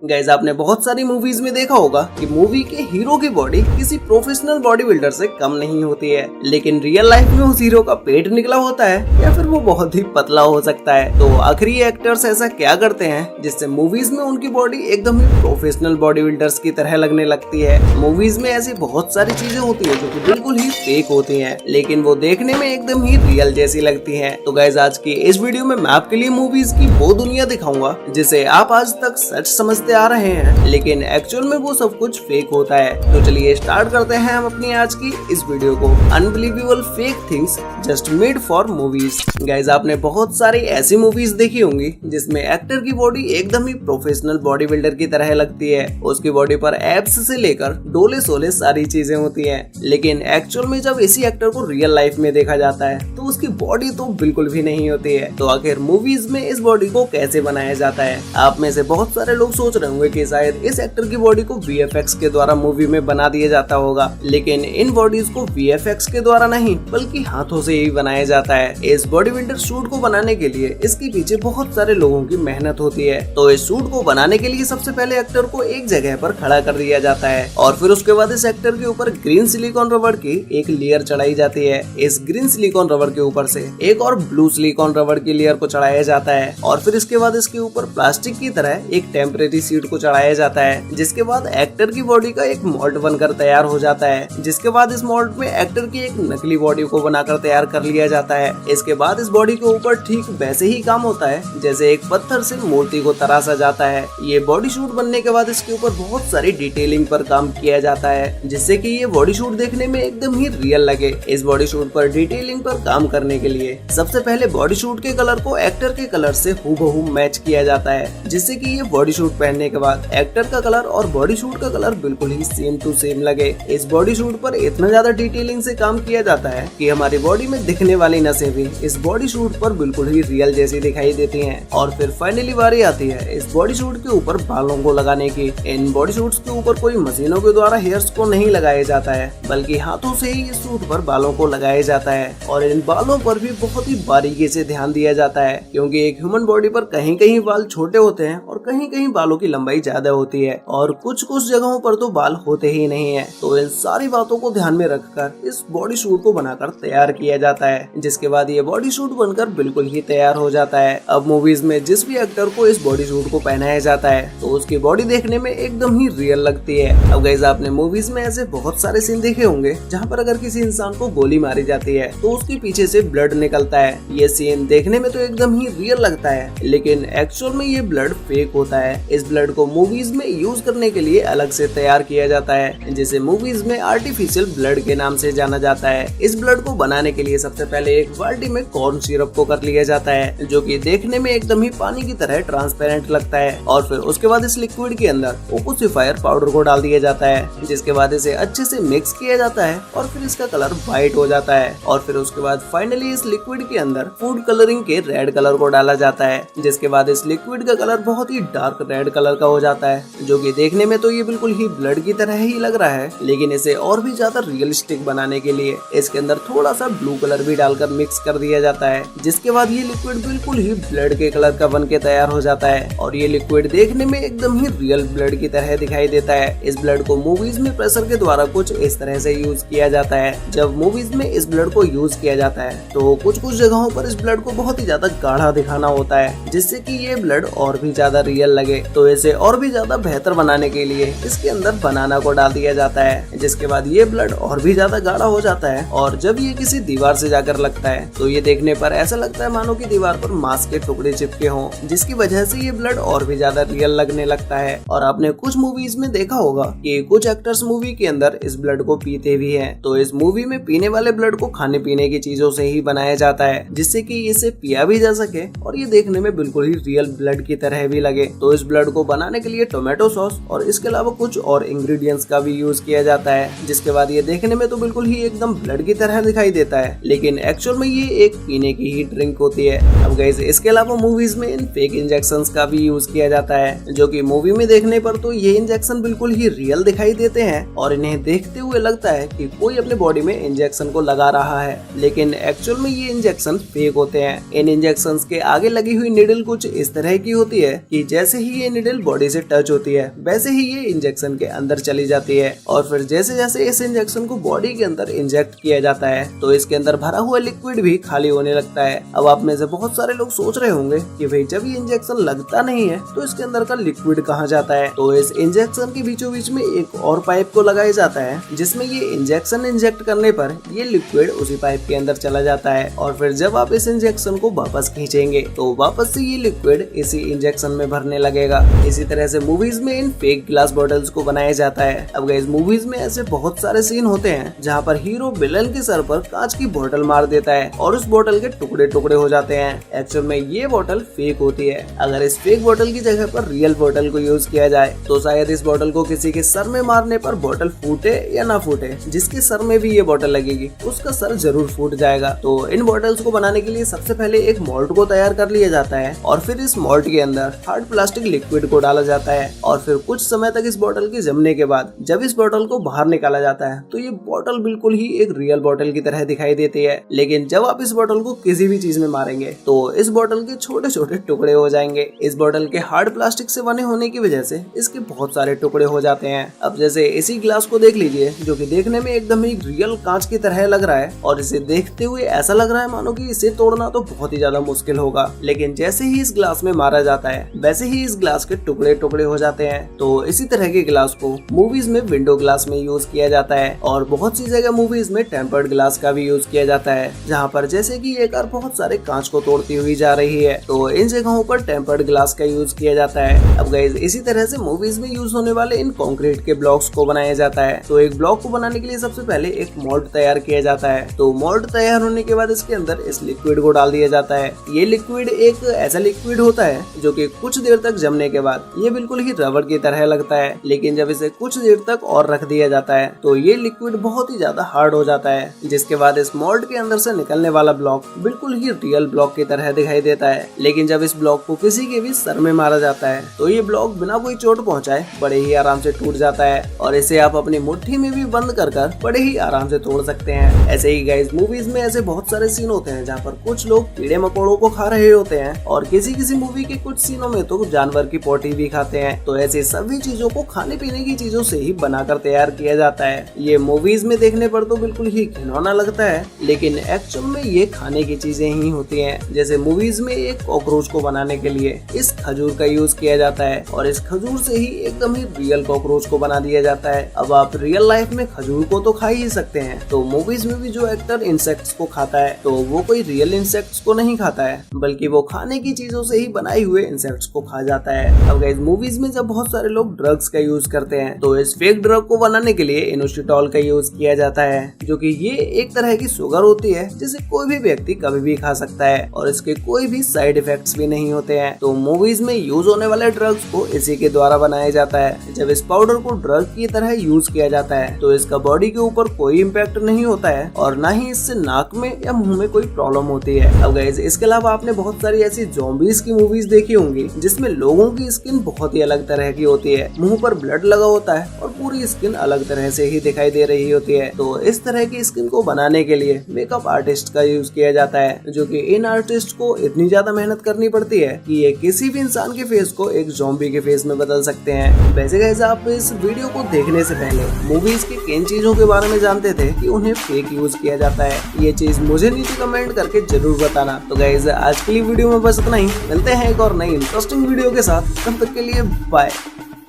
Guys आपने बहुत सारी मूवीज में देखा होगा कि मूवी के हीरो की बॉडी किसी प्रोफेशनल बॉडी बिल्डर से कम नहीं होती है, लेकिन रियल लाइफ में उस हीरो का पेट निकला होता है या फिर वो बहुत ही पतला हो सकता है। तो आखिर ये एक्टर्स ऐसा क्या करते हैं जिससे मूवीज में उनकी बॉडी एकदम ही प्रोफेशनल बॉडी बिल्डर्स की तरह लगने लगती है। मूवीज में ऐसी बहुत सारी चीजें होती है जो कि बिल्कुल ही फेक होती है, लेकिन वो देखने में एकदम ही रियल जैसी लगती है। तो गाइस आज की इस वीडियो में मैं आपके लिए मूवीज की वो दुनिया दिखाऊंगा जिसे आप आज तक सच समझते आ रहे हैं, लेकिन एक्चुअल में वो सब कुछ फेक होता है। तो चलिए स्टार्ट करते हैं हम अपनी आज की इस वीडियो को। Unbelievable fake things just made for movies. Guys आपने बहुत सारी ऐसी मूवीज देखी होंगी जिसमें एक्टर की बॉडी एकदम ही प्रोफेशनल बॉडी बिल्डर की तरह लगती है। उसकी बॉडी पर एब्स से लेकर डोले सोले सारी चीजें होती है, लेकिन एक्चुअल में जब इसी एक्टर को रियल लाइफ में देखा जाता है तो उसकी बॉडी तो बिल्कुल भी नहीं होती है। तो आखिर मूवीज में इस बॉडी को कैसे बनाया जाता है? आप में से बहुत सारे लोग सोच रहे होंगे कि शायद इस एक्टर की बॉडी को VFX के द्वारा मूवी में बना दिया जाता होगा, लेकिन इन बॉडीज को VFX के द्वारा नहीं बल्कि हाथों से ही बनाया जाता है। इस बॉडी बिल्डर सूट को बनाने के लिए इसके पीछे बहुत सारे लोगों की मेहनत होती है। तो इस सूट को बनाने के लिए सबसे पहले एक्टर को एक जगह पर खड़ा कर दिया जाता है और फिर उसके बाद इस एक्टर के ऊपर ग्रीन सिलिकॉन रबर की एक लेयर चढ़ाई जाती है। इस ग्रीन सिलिकॉन रबर के ऊपर से एक और ब्लू सिलिकॉन रबर की लेयर को चढ़ाया जाता है और फिर इसके बाद इसके ऊपर प्लास्टिक की तरह एक टेम्परेरी सीट को चढ़ाया जाता है, जिसके बाद एक्टर की बॉडी का एक मोल्ड बनकर तैयार हो जाता है। जिसके बाद इस मोल्ड में एक्टर की एक नकली बॉडी को बनाकर तैयार कर लिया जाता है। इसके बाद इस बॉडी के ऊपर ठीक वैसे ही काम होता है जैसे एक पत्थर से मूर्ति को तराशा जाता है। ये बॉडी शूट बनने के बाद इसके ऊपर बहुत सारी डिटेलिंग पर काम किया जाता है, जिससे कि ये बॉडी शूट देखने में एकदम ही रियल लगे। इस बॉडी शूट पर डिटेलिंग पर काम करने के लिए सबसे पहले बॉडी शूट के कलर को एक्टर के कलर से हूबहू मैच किया जाता है, जिससे कि ये बॉडी शूट पहनने के बाद एक्टर का कलर और बॉडी शूट का कलर बिल्कुल ही सेम टू सेम लगे। इस बॉडी शूट पर इतना ज्यादा डिटेलिंग से काम किया जाता है कि हमारी बॉडी में दिखने वाली नसें भी इस बॉडी शूट पर बिल्कुल ही रियल जैसी दिखाई देती हैं। और फिर फाइनली बारी आती है इस बॉडी शूट के ऊपर बालों को लगाने की। इन बॉडी शूट्स के ऊपर कोई मशीनों के द्वारा हेयर्स को नहीं लगाया जाता है, बल्कि हाथों से ही इस सूट पर बालों को लगाया जाता है। और इन बालों पर भी बहुत ही बारीकी से ध्यान दिया जाता है, क्योंकि एक ह्यूमन बॉडी पर कहीं कहीं बाल छोटे होते हैं और कहीं कहीं बालों की लंबाई ज्यादा होती है और कुछ कुछ जगहों पर तो बाल होते ही नहीं है। तो इन सारी बातों को ध्यान में रखकर इस बॉडी शूट को बनाकर तैयार किया जाता है, जिसके बाद ये बॉडी शूट बनकर बिल्कुल ही तैयार हो जाता है। अब मूवीज में जिस भी एक्टर को इस बॉडी शूट को पहनाया जाता है तो उसकी बॉडी देखने में एकदम ही रियल लगती है। अब गाइस आपने मूवीज में ऐसे बहुत सारे सीन देखे होंगे जहाँ पर अगर किसी इंसान को गोली मारी जाती है तो उसके पीछे से ब्लड निकलता है। ये सीन देखने में तो एकदम ही रियल लगता है, लेकिन एक्चुअल में ये ब्लड फेक होता है। इस ब्लड को मूवीज में यूज करने के लिए अलग से तैयार किया जाता है, जिसे मूवीज में आर्टिफिशियल ब्लड के नाम से जाना जाता है। इस ब्लड को बनाने के लिए सबसे पहले एक बाल्टी में कॉर्न सिरप को कर लिया जाता है, जो कि देखने में एकदम ही पानी की तरह ट्रांसपेरेंट लगता है। और फिर उसके बाद इस लिक्विड के अंदर ओकोसिफायर पाउडर को डाल दिया जाता है, जिसके बाद इसे अच्छे से मिक्स किया जाता है और फिर इसका कलर व्हाइट हो जाता है। और फिर उसके बाद फाइनली इस लिक्विड के अंदर फूड कलरिंग के रेड कलर को डाला जाता है, जिसके बाद इस लिक्विड का कलर बहुत ही डार्क रेड कलर का हो जाता है, जो कि देखने में तो ये बिल्कुल ही ब्लड की तरह ही लग रहा है, लेकिन इसे और भी ज्यादा रियलिस्टिक बनाने के लिए इसके अंदर थोड़ा सा ब्लू कलर भी डालकर मिक्स कर दिया जाता है, जिसके बाद ये लिक्विड बिल्कुल ही ब्लड के कलर का बन के तैयार हो जाता है। और ये लिक्विड देखने में एकदम ही रियल ब्लड की तरह दिखाई देता है। इस ब्लड को मूवीज में प्रेशर के द्वारा कुछ इस तरह से यूज किया जाता है। जब मूवीज में इस ब्लड को यूज किया जाता है तो कुछ कुछ जगहों पर इस ब्लड को बहुत ही ज्यादा गाढ़ा दिखाना होता है, जिससे कि ये ब्लड और भी ज्यादा रियल लगे। तो इसे और भी ज्यादा बेहतर बनाने के लिए इसके अंदर बनाना को डाल दिया जाता है, जिसके बाद ये ब्लड और भी ज्यादा गाढ़ा हो जाता है। और जब ये किसी दीवार से जाकर लगता है तो ये देखने पर ऐसा लगता है मानो कि दीवार पर मांस के टुकड़े चिपके हों, जिसकी वजह से ये ब्लड और भी ज्यादा रियल लगने लगता है। और आपने कुछ मूवीज में देखा होगा कि कुछ एक्टर्स मूवी के अंदर इस ब्लड को पीते भी हैं। तो इस मूवी में पीने वाले ब्लड को खाने पीने की चीजों से ही बनाया जाता है, जिससे कि इसे पिया भी जा सके और ये देखने में बिल्कुल ही रियल ब्लड की तरह भी लगे। तो इस ब्लड को बनाने के लिए टोमेटो सॉस और इसके अलावा कुछ और इंग्रेडिएंट्स का भी यूज किया जाता है, जिसके बाद ये देखने में तो बिल्कुल ही एकदम ब्लड की तरह दिखाई देता है, लेकिन एक्चुअल में ये एक पीने की ही ड्रिंक होती है। अब गाइस इसके अलावा मूवीज में इन फेक इंजेक्शंस का भी यूज किया जाता है, जो कि मूवी में देखने पर तो ये इंजेक्शन बिल्कुल ही रियल दिखाई देते हैं और इन्हें देखते हुए लगता है कि कोई अपने बॉडी में इंजेक्शन को लगा रहा है, लेकिन एक्चुअल में ये इंजेक्शन फेक होते हैं। इन इंजेक्शंस के आगे लगी हुई निडल कुछ इस तरह की होती है कि जैसे ही ये निडल बॉडी से टच होती है वैसे ही ये इंजेक्शन के अंदर चली जाती है और फिर जैसे जैसे इस इंजेक्शन को बॉडी के अंदर इंजेक्ट किया जाता है तो इसके अंदर भरा हुआ लिक्विड भी खाली होने लगता है। अब आप में से बहुत सारे लोग सोच रहे होंगे कि भाई जब ये इंजेक्शन लगता नहीं है तो इसके अंदर का लिक्विड कहाँ जाता है। तो इस इंजेक्शन के बीचों बीच में एक और पाइप को लगाया जाता है जिसमें ये इंजेक्शन इंजेक्ट करने पर ये लिक्विड उसी पाइप के अंदर चला जाता है और फिर जब आप इस इंजेक्शन को वापस खींचेंगे तो वापस से ये लिक्विड इसी इंजेक्शन में भरने लगेगा। इसी तरह से मूवीज में इन फेक ग्लास बॉटल्स को बनाया जाता है। अब गाइस मूवीज में ऐसे बहुत सारे सीन होते हैं जहाँ पर हीरो विलन के सर पर कांच की बोतल मार देता है और उस बोतल के टुकड़े टुकड़े हो जाते हैं। एक्चुअल में ये बोतल फेक होती है। अगर इस फेक बोतल की जगह पर रियल बोतल को यूज किया जाए तो शायद इस बोतल को किसी के सर में मारने पर बोतल फूटे या ना फूटे, जिसके सर में भी ये बोतल लगेगी उसका सर जरूर फूट जाएगा। तो इन बोतल्स को बनाने के लिए सबसे पहले एक मोल्ड को तैयार कर लिया जाता है और फिर इस मोल्ड के अंदर हार्ड प्लास्टिक लिक्विड को डाला जाता है और फिर कुछ समय तक इस बोतल के जमने के बाद जब इस बोतल को बाहर निकाला जाता है तो ये बोतल बिल्कुल ही एक रियल बोतल की तरह दिखाई देती है। लेकिन जब आप इस बोतल को किसी भी चीज में मारेंगे तो इस बोतल के छोटे छोटे टुकड़े हो जाएंगे। इस बोतल के हार्ड प्लास्टिक से बने होने की वजह से इसके बहुत सारे टुकड़े हो जाते हैं। अब जैसे इसी ग्लास को देख लीजिए जो कि देखने में एकदम ही रियल कांच की तरह लग रहा है और इसे देखते हुए ऐसा लग रहा है मानो कि इसे तोड़ना तो बहुत ही ज्यादा मुश्किल होगा। लेकिन जैसे ही इस ग्लास में मारा जाता है वैसे ही इस ग्लास के टुकड़े टुकड़े हो जाते हैं। तो इसी तरह के ग्लास को मूवीज में विंडो ग्लास में यूज किया जाता है और बहुत सी जगह मूवीज में टेम्पर्ड ग्लास का भी यूज किया जाता है जहाँ पर जैसे कि एक कार बहुत सारे कांच को तोड़ती हुई जा रही है तो इन जगहों पर टेम्पर्ड ग्लास का यूज किया जाता है। अब गाइस इसी तरह से मूवीज में यूज होने वाले इन कंक्रीट के ब्लॉक्स को बनाया जाता है। तो एक ब्लॉक को बनाने के लिए सबसे पहले एक मोल्ड तैयार किया जाता है। तो मोल्ड तैयार होने के बाद इसके अंदर इस लिक्विड को डाल दिया जाता है। ये लिक्विड एक ऐसा लिक्विड होता है जो कि कुछ देर तक जमने के बाद ये बिल्कुल ही रबड़ की तरह लगता है, लेकिन जब इसे कुछ देर तक और रख दिया जाता है तो ये लिक्विड बहुत ही ज्यादा हार्ड हो जाता है, जिसके बाद इस मोल्ड के अंदर से निकलने वाला ब्लॉक बिल्कुल ही रियल ब्लॉक की तरह दिखाई देता है। लेकिन जब इस ब्लॉक को किसी के भी सर में मारा जाता है तो ये ब्लॉक बिना कोई चोट पहुंचाए बड़े ही आराम से टूट जाता है और इसे आप अपनी मुट्ठी में भी बंद कर बड़े ही आराम से तोड़ सकते हैं। ऐसे ही गाइस मूवीज में ऐसे बहुत सारे सीन होते हैं जहाँ पर कुछ लोग कीड़े मकोड़ों को खा रहे होते हैं और किसी किसी मूवी के कुछ सीनों में तो जानवर की पोटी भी खाते हैं। तो ऐसे सभी चीजों को खाने पीने की चीजों से ही बनाकर तैयार किया जाता है। ये मूवीज में देखने पर तो बिल्कुल ही घिनौना लगता है लेकिन एक्चुअल में ये खाने की चीजें ही होती हैं। जैसे मूवीज में एक कॉकरोच को बनाने के लिए इस खजूर का यूज किया जाता है और इस खजूर से ही एकदम ही रियल कॉकरोच को बना दिया जाता है। अब आप रियल लाइफ में खजूर को तो खा ही सकते हैं तो मूवीज में भी जो एक्टर इंसेक्ट्स को खाता है तो वो कोई रियल इंसेक्ट्स को नहीं खाता है बल्कि वो खाने की चीजों से ही बनाए हुए इंसेक्ट्स को खा जाता है। अब गाइस मूवीज में जब बहुत सारे लोग ड्रग्स का यूज करते हैं तो इस फेक ड्रग को बनाने के लिए इनोसिटॉल का यूज किया जाता है जो कि ये एक तरह की शुगर होती है जिसे कोई भी व्यक्ति कभी भी खा सकता है और इसके कोई भी साइड इफेक्ट्स भी नहीं होते हैं। तो मूवीज में यूज होने वाले ड्रग्स को इसी के द्वारा बनाया जाता है। जब इस पाउडर को ड्रग की तरह यूज किया जाता है तो इसका बॉडी के ऊपर कोई इम्पैक्ट नहीं होता है और ना ही इससे नाक में या मुंह में कोई प्रॉब्लम होती है। अब गाइस इसके अलावा आपने बहुत सारी ऐसी ज़ॉम्बीज की मूवीज देखी होंगी जिसमें लोगों की स्किन बहुत ही अलग तरह की होती है, मुंह पर ब्लड लगा होता है और पूरी स्किन अलग तरह से ही दिखाई दे रही होती है। तो इस तरह की स्किन को बनाने के लिए मेकअप आर्टिस्ट का यूज किया जाता है जो कि इन आर्टिस्ट को इतनी ज्यादा मेहनत करनी पड़ती है कि ये किसी भी इंसान के फेस को एक ज़ॉम्बी के फेस में बदल सकते हैं। वैसे गाइस आप इस वीडियो को देखने से पहले मूवीज की किन चीजों के बारे में जानते थे कि उन्हें फेक यूज किया जाता है? ये चीज मुझे नीचे कमेंट करके जरूर बताना। तो गाइस आज के लिए वीडियो में बस इतना ही, मिलते हैं एक और नई इंटरेस्टिंग वीडियो के साथ, तब तक के लिए बाय।